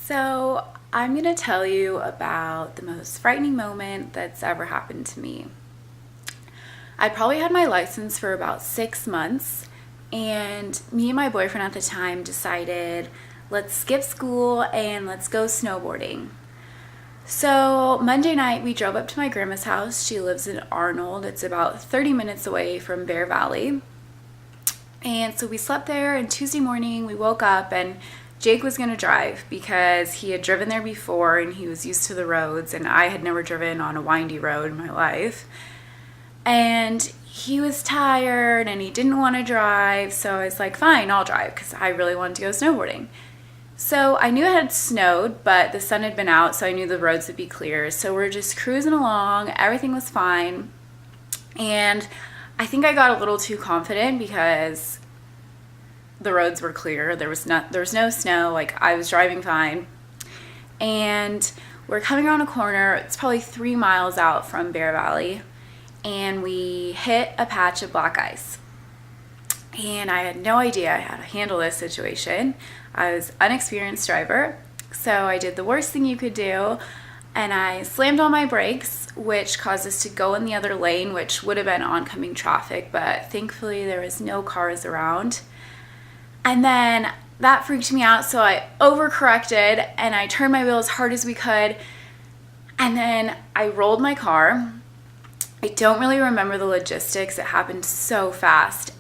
So, I'm going to tell you about the most frightening moment that's ever happened to me. I probably had my license for about 6 months, and me and my boyfriend at the time decided, let's skip school and let's go snowboarding. So, Monday night we drove up to my grandma's house. She lives in Arnold. It's about 30 minutes away from Bear Valley. And so we slept there, and Tuesday morning we woke up and Jake was going to drive because he had driven there before and he was used to the roads, and I had never driven on a windy road in my life. And he was tired and he didn't want to drive, so I was like, fine, I'll drive, because I really wanted to go snowboarding. So I knew it had snowed, but the sun had been out, so I knew the roads would be clear. So we're just cruising along, everything was fine. And I think I got a little too confident because the roads were clear. There was no snow. Like, I was driving fine. And we're coming around a corner. It's probably 3 miles out from Bear Valley. And we hit a patch of black ice. And I had no idea how to handle this situation. I was an unexperienced driver. So I did the worst thing you could do. And I slammed on my brakes, which caused us to go in the other lane, which would have been oncoming traffic. But thankfully, there was no cars around. And then that freaked me out, so I overcorrected and I turned my wheel as hard as we could, and then I rolled my car. I don't really remember the logistics. It happened so fast.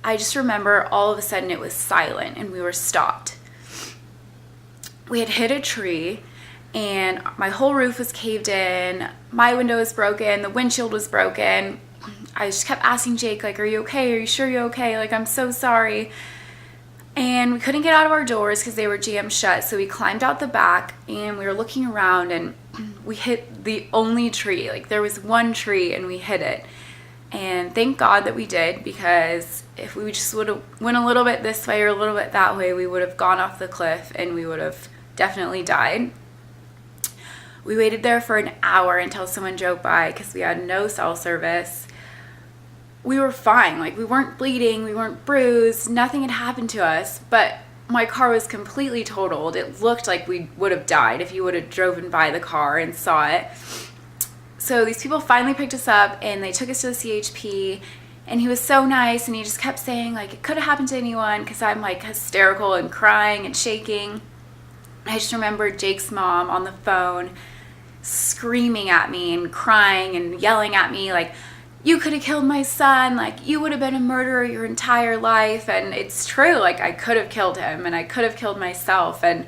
I just remember all of a sudden it was silent and we were stopped. We had hit a tree and my whole roof was caved in. My window was broken. The windshield was broken. I just kept asking Jake, like, are you okay? Are you sure you're okay? Like, I'm so sorry. And we couldn't get out of our doors because they were jammed shut, so we climbed out the back and we were looking around and we hit the only tree. Like, there was one tree and we hit it. And thank God that we did, because if we just would have went a little bit this way or a little bit that way, we would have gone off the cliff and we would have definitely died. We waited there for an hour until someone drove by because we had no cell service. We were fine. Like, we weren't bleeding, we weren't bruised, nothing had happened to us, but my car was completely totaled. It looked like we would have died if you would have driven by the car and saw it. So these people finally picked us up and they took us to the CHP, and he was so nice, and he just kept saying, like, it could have happened to anyone, because I'm like hysterical and crying and shaking. I just remember Jake's mom on the phone screaming at me and crying and yelling at me, like, you could have killed my son, like, you would have been a murderer your entire life. And it's true, like, I could have killed him and I could have killed myself, and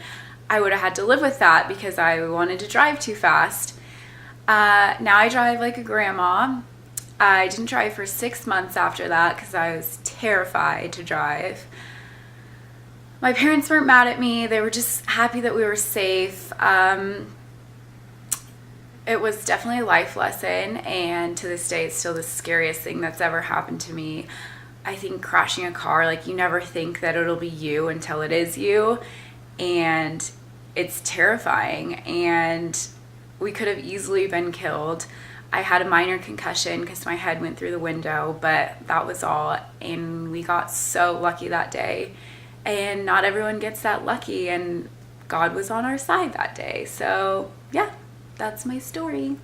I would have had to live with that because I wanted to drive too fast. Now I drive like a grandma. I didn't drive for 6 months after that because I was terrified to drive. My parents weren't mad at me. They were just happy that we were safe. It was definitely a life lesson, and to this day it's still the scariest thing that's ever happened to me. I think crashing a car, like, you never think that it'll be you until it is you, and it's terrifying, and we could have easily been killed. I had a minor concussion because my head went through the window, but that was all, and we got so lucky that day, and not everyone gets that lucky, and God was on our side that day. So yeah, that's my story.